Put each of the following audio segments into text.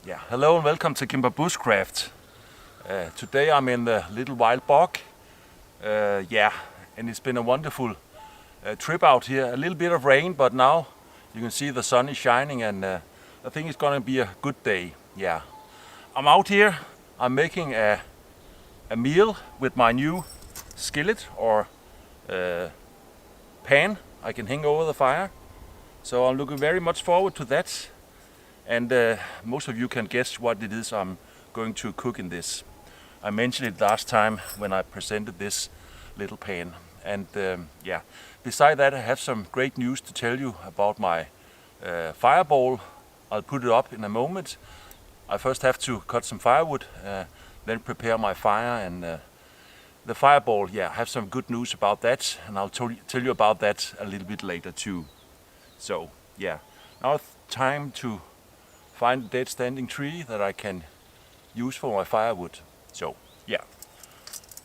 Yeah, hello and welcome to Kimber Bushcraft. Today I'm in the little wild bog. And it's been a wonderful trip out here. A little bit of rain, but now you can see the sun is shining and I think it's gonna be a good day. Yeah, I'm out here. I'm making a meal with my new skillet or pan I can hang over the fire. So I'm looking very much forward to that. And most of you can guess what it is I'm going to cook in this. I mentioned it last time when I presented this little pan. And beside that I have some great news to tell you about my fireball. I'll put it up in a moment. I first have to cut some firewood, then prepare my fire and the fireball. Yeah, I have some good news about that and I'll tell you about that a little bit later too. So yeah, now it's time to find a dead standing tree that I can use for my firewood. So yeah,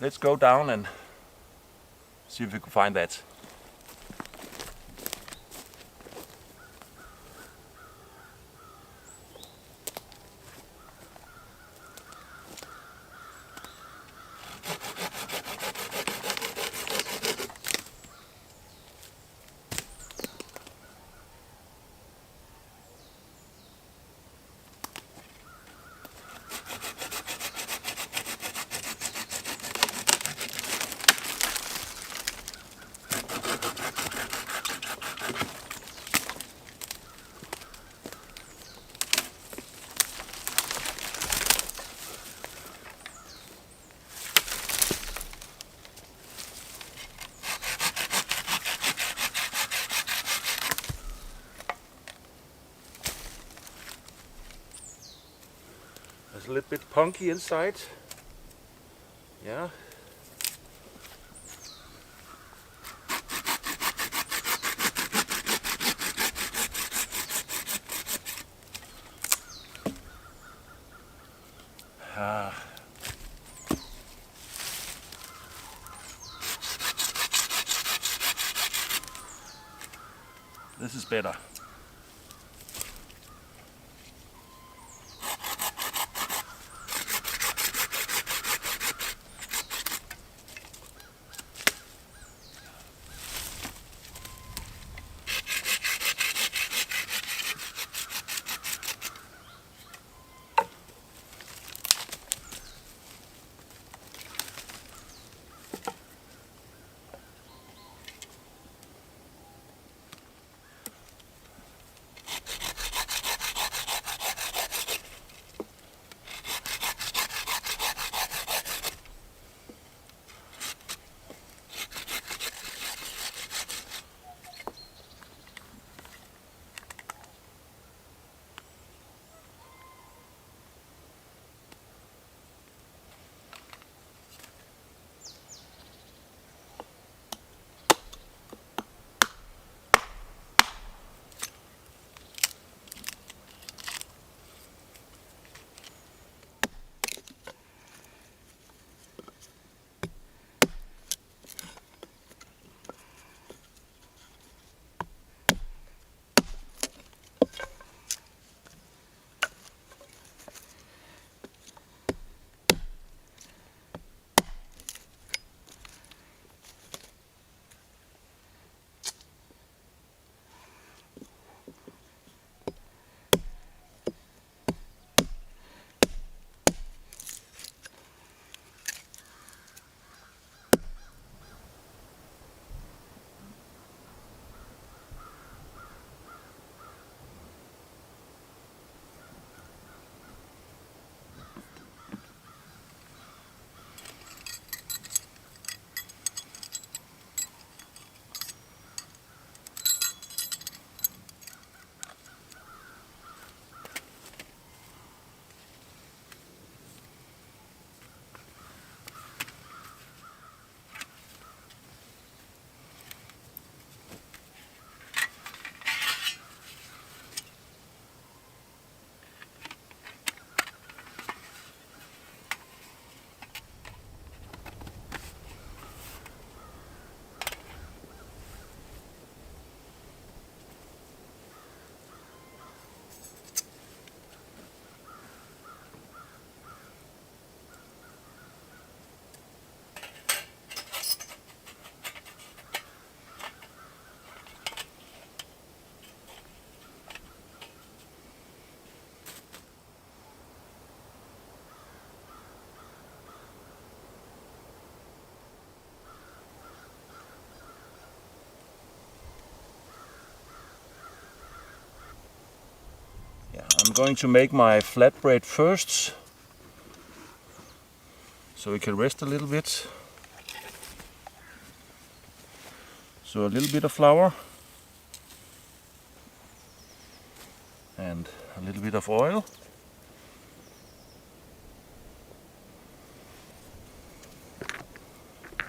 let's go down and see if we can find that. It's a little bit punky inside. Yeah. This is better. I'm going to make my flatbread first, so it can rest a little bit. So a little bit of flour and a little bit of oil.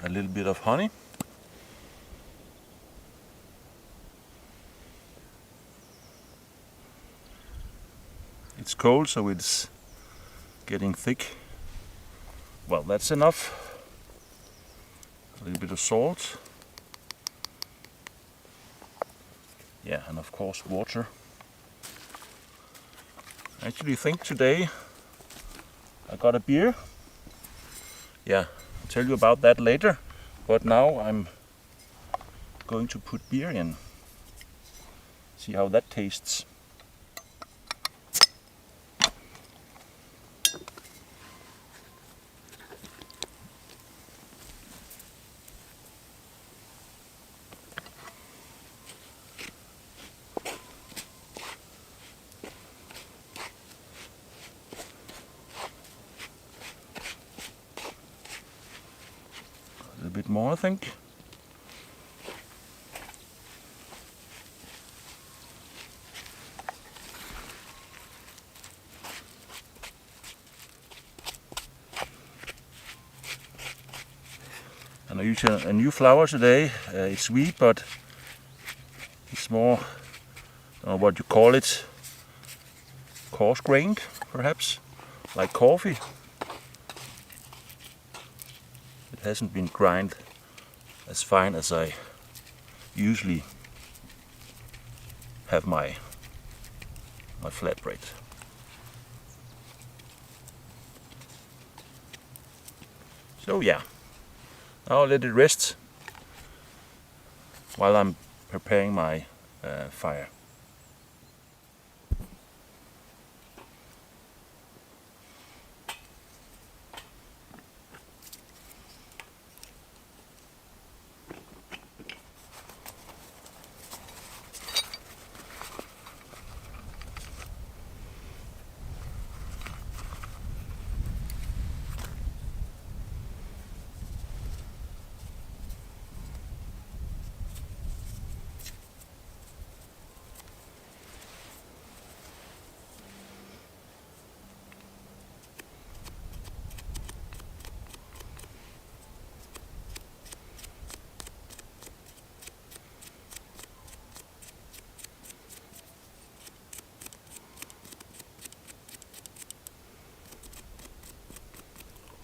A little bit of honey. It's cold, so it's getting thick. Well, that's enough. A little bit of salt. Yeah, and of course water. I actually think today I got a beer. Yeah, I'll tell you about that later. But now I'm going to put beer in. See how that tastes. A bit more, I think. And I use a new flour today. It's sweet, but it's more, I don't know what you call it, coarse-grained, perhaps, like coffee. It hasn't been ground as fine as I usually have my flatbread. So yeah, I'll let it rest while I'm preparing my fire.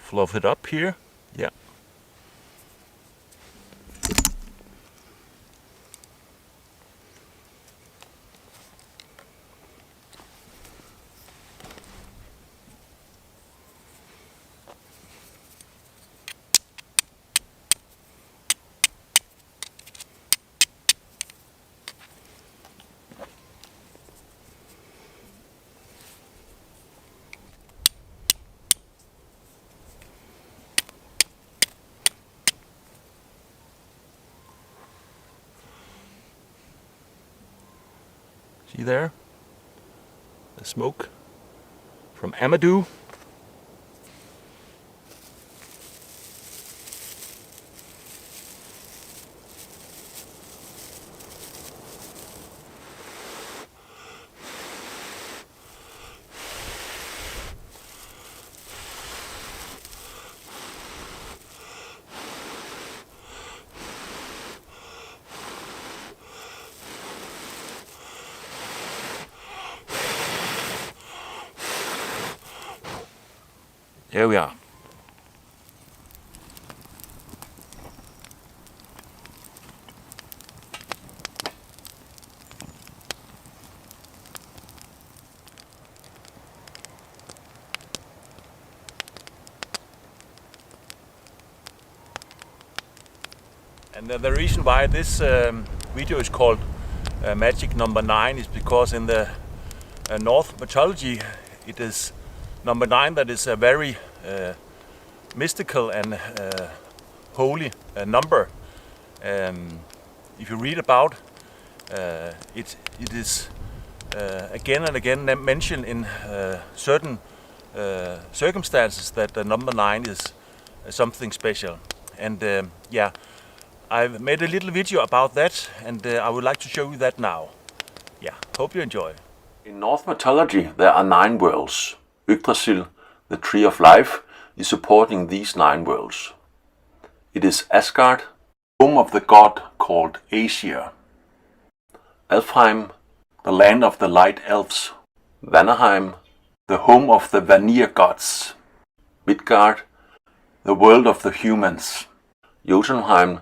Fluff it up here. Yeah. See there? The smoke from Amadou. Here we are. And the reason why this video is called Magic Number 9 is because in the North mythology it is number 9 that is a very mystical and holy number. If you read about it is again and again mention in certain circumstances that the number 9 is something special. And yeah, I've made a little video about that, and I would like to show you that now. Yeah, hope you enjoy. In Norse mythology there are 9 worlds. Yggdrasil, the tree of life, is supporting these 9 worlds. It is Asgard, home of the god called Aesir. Alfheim, the land of the light elves. Vanaheim, the home of the Vanir gods. Midgard, the world of the humans. Jotunheim,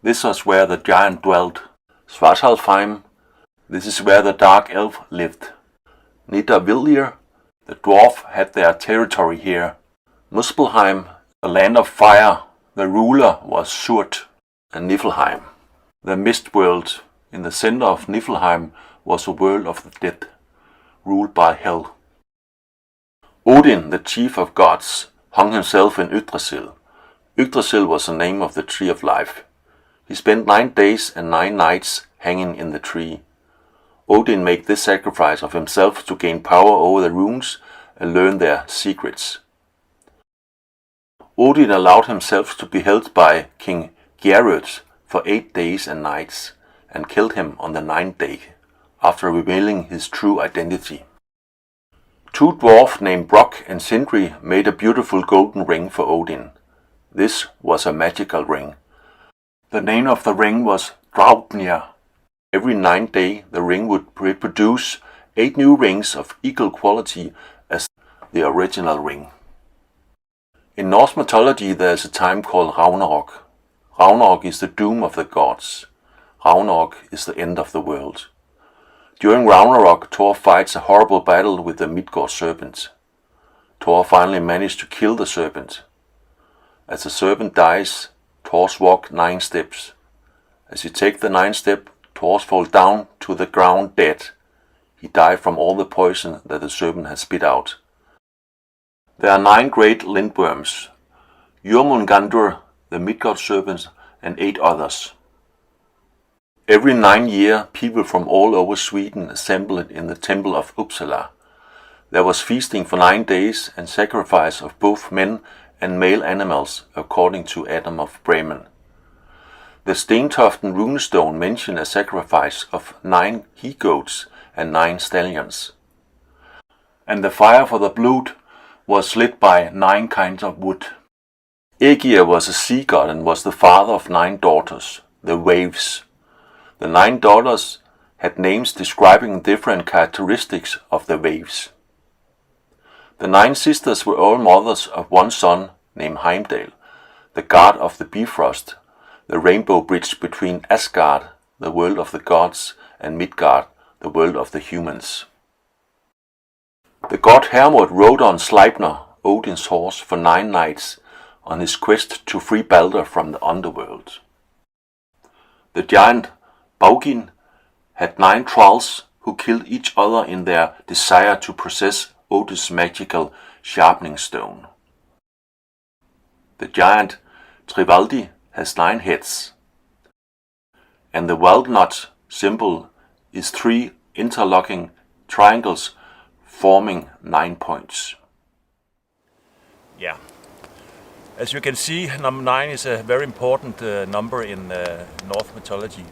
this was where the giant dwelt. Svartalfheim, this is where the dark elf lived. Nidavellir, the dwarf had their territory here. Muspelheim, the land of fire, the ruler was Surt. And Niflheim, the mist world. In the center of Niflheim was a world of the dead, ruled by Hel. Odin, the chief of gods, hung himself in Yggdrasil. Yggdrasil was the name of the tree of life. He spent 9 days and 9 nights hanging in the tree. Odin made this sacrifice of himself to gain power over the runes and learn their secrets. Odin allowed himself to be held by King Geirröd for 8 days and nights, and killed him on the 9th day, after revealing his true identity. 2 dwarfs named Brock and Sindri made a beautiful golden ring for Odin. This was a magical ring. The name of the ring was Draupnir. Every 9th day the ring would reproduce 8 new rings of equal quality as the original ring. In Norse mythology there is a time called Ragnarok. Ragnarok is the doom of the gods. Ragnarok is the end of the world. During Ragnarok, Thor fights a horrible battle with the Midgård serpent. Thor finally managed to kill the serpent. As the serpent dies, Thor's walk 9 steps. As he takes the 9th step, Thor falls down to the ground dead. He died from all the poison that the serpent has spit out. There are 9 great lindworms. Jormungandr, the Midgård serpent, and 8 others. Every 9 years, people from all over Sweden assembled in the temple of Uppsala. There was feasting for 9 days and sacrifice of both men and male animals, according to Adam of Bremen. The Stentoften runestone mention a sacrifice of 9 he-goats and 9 stallions. And the fire for the blood was lit by 9 kinds of wood. Aegir was a sea god and was the father of 9 daughters, the waves. The 9 daughters had names describing different characteristics of the waves. The 9 sisters were all mothers of one son named Heimdall, the god of the Bifrost, the rainbow bridge between Asgard, the world of the gods, and Midgard, the world of the humans. The god Hermod rode on Sleipnir, Odin's horse, for 9 nights on his quest to free Balder from the underworld. The giant Baugin had 9 trolls who killed each other in their desire to possess Odin's magical sharpening stone. The giant Trivaldi has 9 heads, and the walnut symbol is 3 interlocking triangles forming 9 points. Yeah. As you can see, number 9 is a very important number in Norse mythology,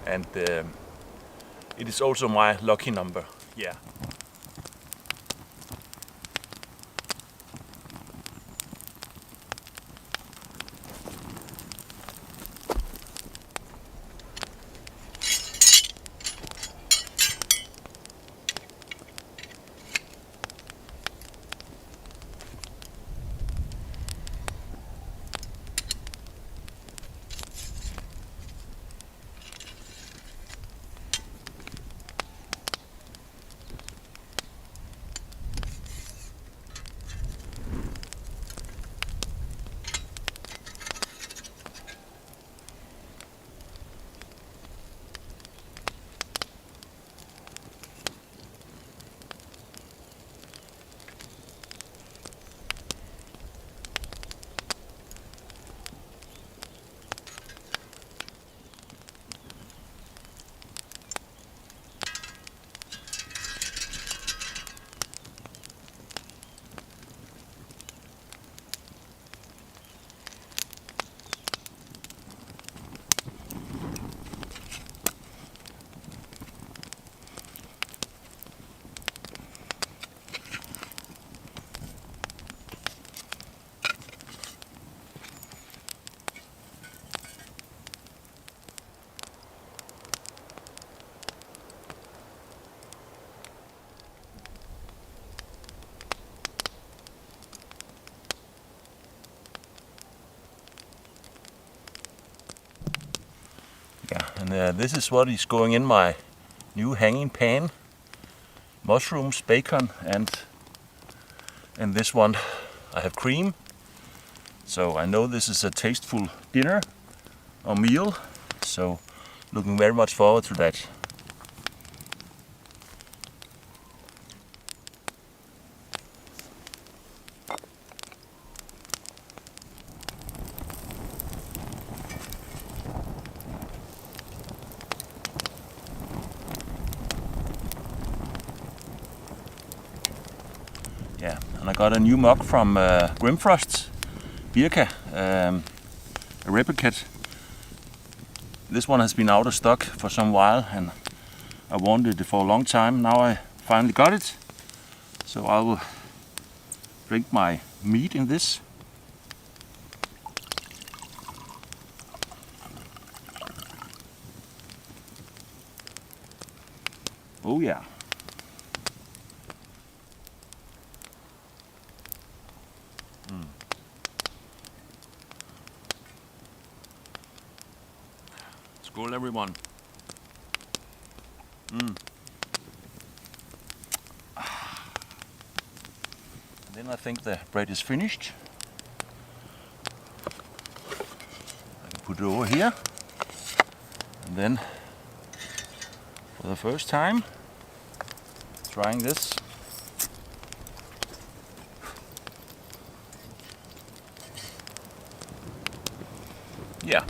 and it is also my lucky number. Yeah. And this is what is going in my new hanging pan. Mushrooms, bacon, and in this one I have cream. So I know this is a tasteful dinner or meal. So looking very much forward to that. Yeah, and I got a new mug from Grimfrost, Birka, a replicate. This one has been out of stock for some while and I wanted it for a long time. Now I finally got it. So I will drink my meat in this. Oh yeah. Skål everyone. Then I think the bread is finished. I can put it over here. And then for the first time trying this. Yeah.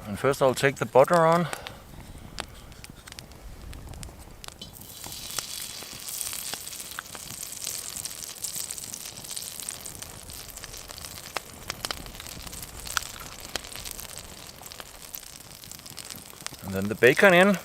And first I'll take the butter on. And then the bacon in.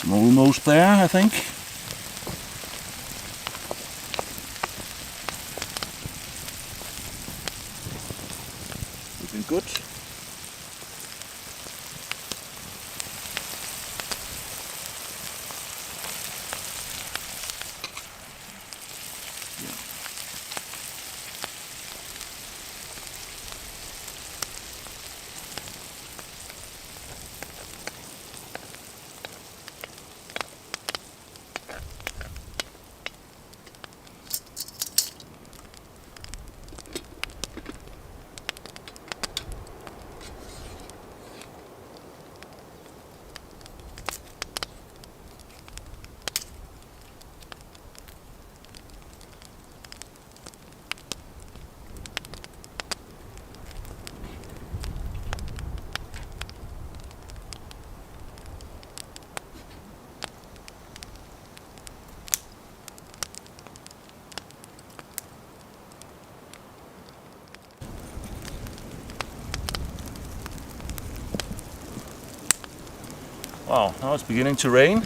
I'm almost there, I think. Looking good. Wow, now it's beginning to rain.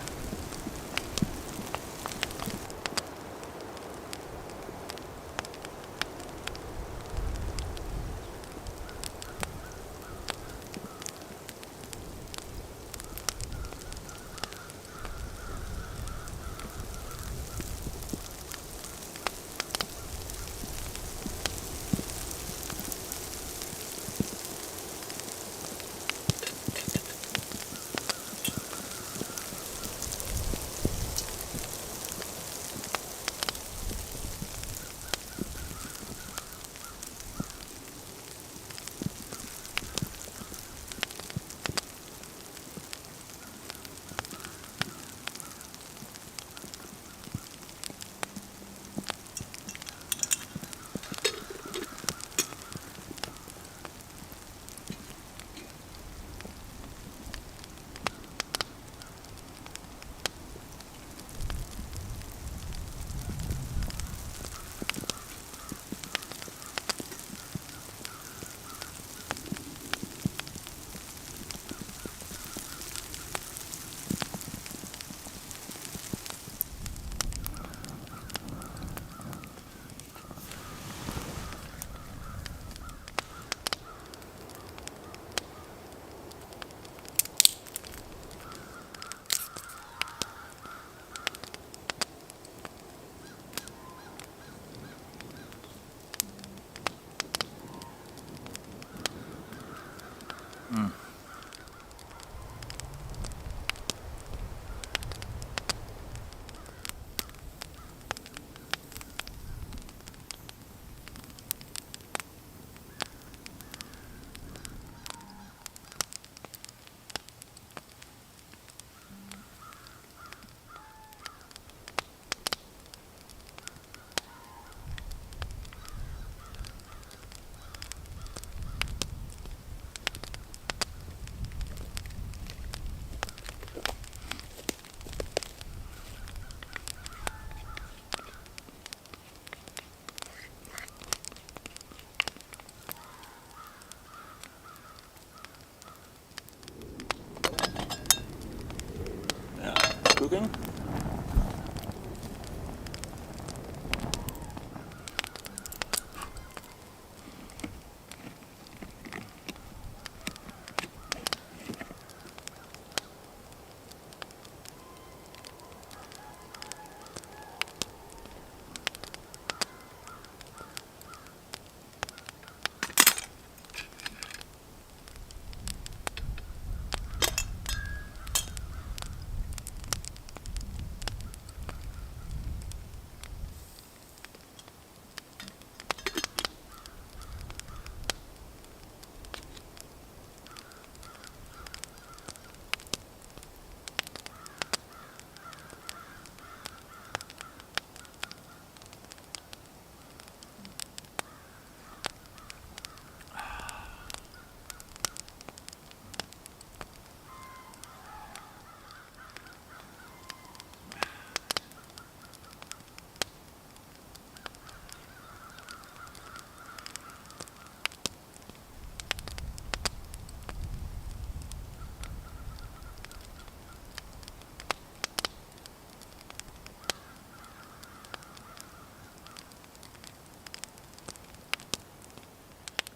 Cooking.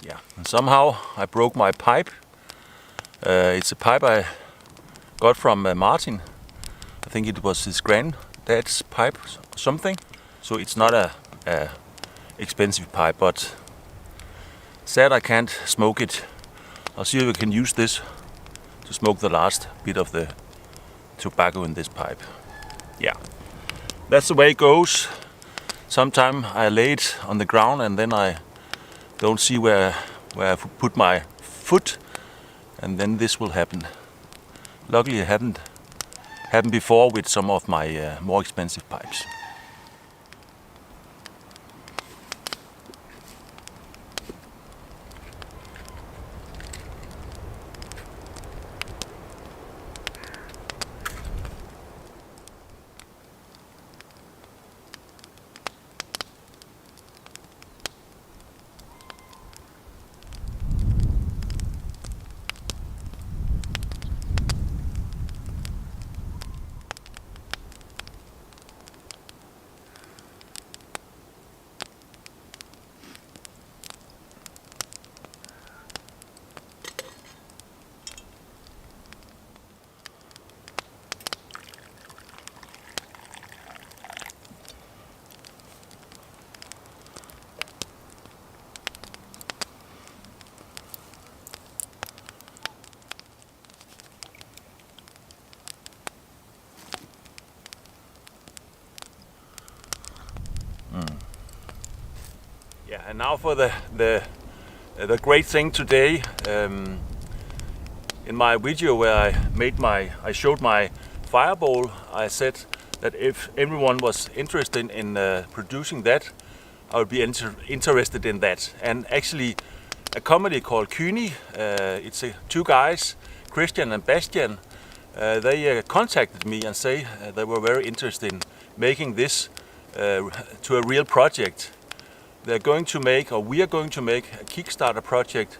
Yeah, and somehow I broke my pipe. It's a pipe I got from Martin. I think it was his granddad's pipe, something. So it's not a expensive pipe, but sad I can't smoke it. I'll see if I can use this to smoke the last bit of the tobacco in this pipe. Yeah, that's the way it goes. Sometime I lay it on the ground and then I don't see where I put my foot, and then this will happen. Luckily it hadn't happened before with some of my more expensive pipes. Yeah, and now for the great thing today. In my video where I showed my fireball, I said that if everyone was interested in producing that, I would be interested in that. And actually, a company called Kyni, it's two guys, Christian and Bastian. They contacted me and say they were very interested in making this to a real project. They're going to make, or we are going to make, a Kickstarter project.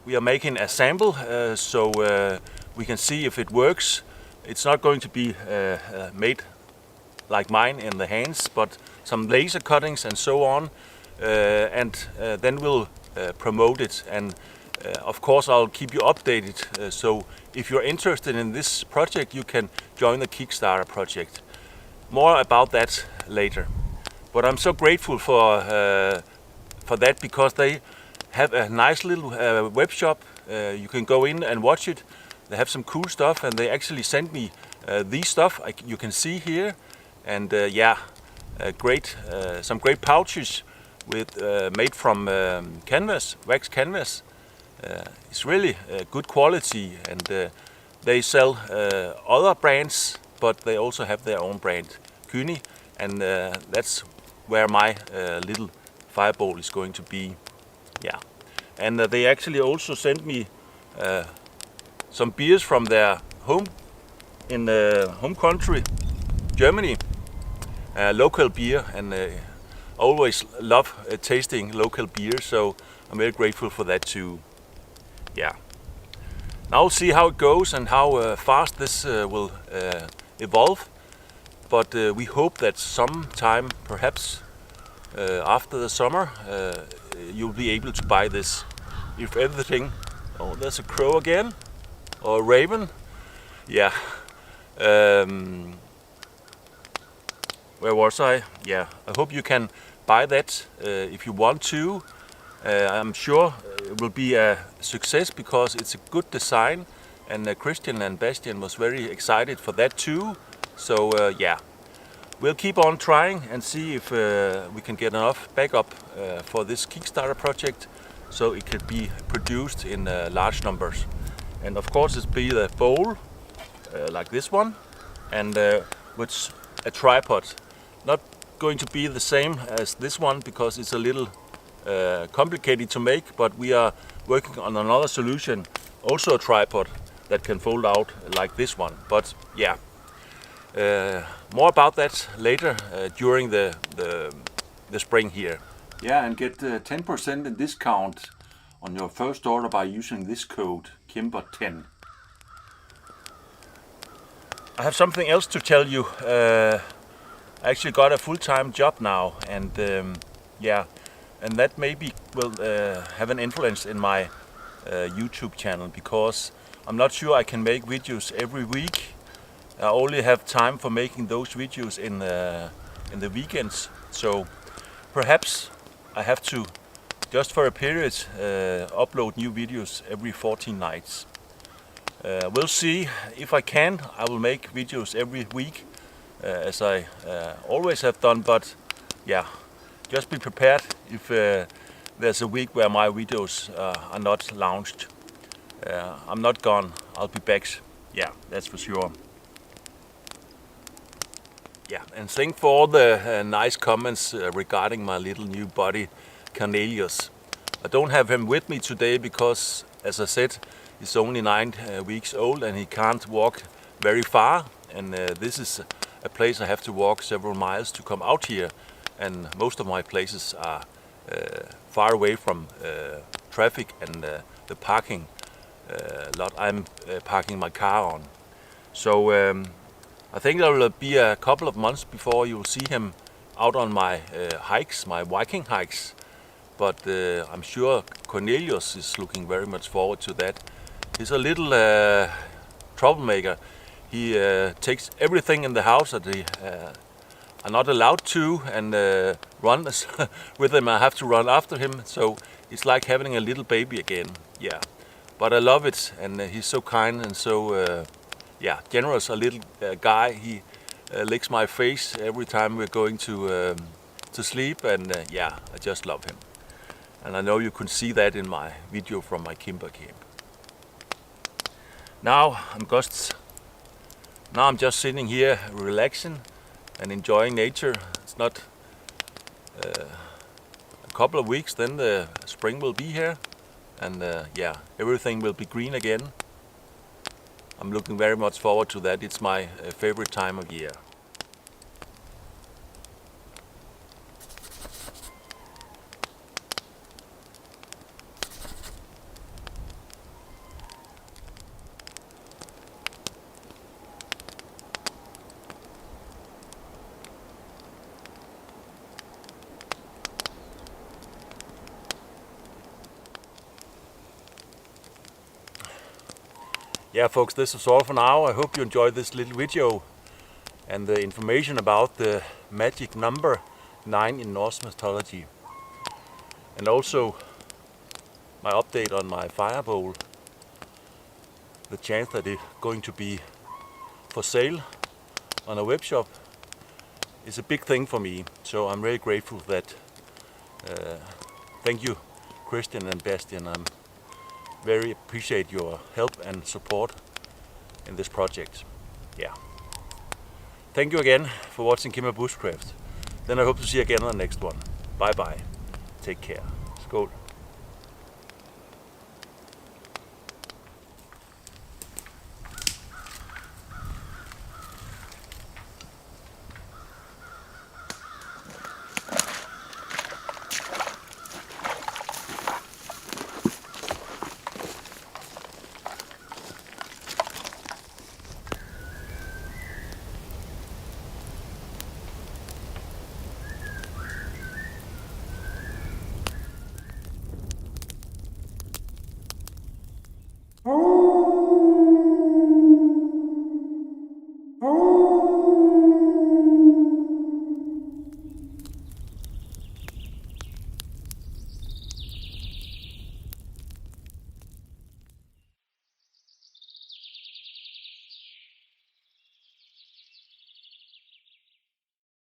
We are making a sample so we can see if it works. It's not going to be made like mine in the hands, but some laser cuttings and so on, and then we'll promote it. And of course I'll keep you updated, so if you're interested in this project you can join the Kickstarter project. More about that later. But I'm so grateful for that, because they have a nice little web shop. You can go in and watch it. They have some cool stuff, and they actually sent me these stuff you can see here, and some great pouches with made from canvas, wax canvas. It's really good quality, and they sell other brands, but they also have their own brand, Kyni, and that's where my little fireball is going to be. Yeah, and they actually also sent me some beers from their home country, Germany, local beer, and always love tasting local beer, so I'm very grateful for that too. Yeah. Now we'll see how it goes and how fast this will evolve, but we hope that sometime, perhaps after the summer, you'll be able to buy this. If everything... Oh, there's a crow again, or a raven. Yeah. Where was I? Yeah, I hope you can buy that if you want to. I'm sure it will be a success because it's a good design, and Christian and Bastian was very excited for that too. So yeah, we'll keep on trying and see if we can get enough backup for this Kickstarter project, so it could be produced in large numbers. And of course it'll be the bowl like this one, and with a tripod. Not going to be the same as this one because it's a little complicated to make, but we are working on another solution, also a tripod that can fold out like this one. But yeah, more about that later during the spring here. Yeah, and get 10% in discount on your first order by using this code, Kimber10. I have something else to tell you. I actually got a full-time job now, and yeah, and that maybe will have an influence in my YouTube channel, because I'm not sure I can make videos every week. I only have time for making those videos in the weekends, so perhaps I have to, just for a period, upload new videos every 14 nights. We'll see. If I can, I will make videos every week, as I always have done, but yeah, just be prepared if there's a week where my videos are not launched. I'm not gone, I'll be back, yeah, that's for sure. Yeah, and thanks for all the nice comments regarding my little new buddy, Cornelius. I don't have him with me today because, as I said, he's only 9 weeks old and he can't walk very far, and this is a place I have to walk several miles to come out here, and most of my places are far away from traffic and the parking lot I'm parking my car on. So I think there will be a couple of months before you will see him out on my hikes, my Viking hikes, but I'm sure Cornelius is looking very much forward to that. He's a little troublemaker. He takes everything in the house that he are not allowed to, and run with him. I have to run after him, so it's like having a little baby again. Yeah, but I love it, and he's so kind and so yeah, generous. A little guy. He licks my face every time we're going to sleep, and yeah, I just love him. And I know you can see that in my video from my Kimber camp. Now I'm just sitting here relaxing and enjoying nature. It's not a couple of weeks, then the spring will be here, and yeah, everything will be green again. I'm looking very much forward to that. It's my favorite time of year. Yeah, folks, this is all for now. I hope you enjoyed this little video and the information about the magic number 9 in Norse mythology. And also my update on my fire bowl, the chance that it's going to be for sale on a web shop is a big thing for me. So I'm very grateful for that. Thank you, Christian and Bastian. I'm very appreciate your help and support in this project. Yeah. Thank you again for watching Kimmer Bushcraft. Then I hope to see you again on the next one. Bye bye. Take care. Skål.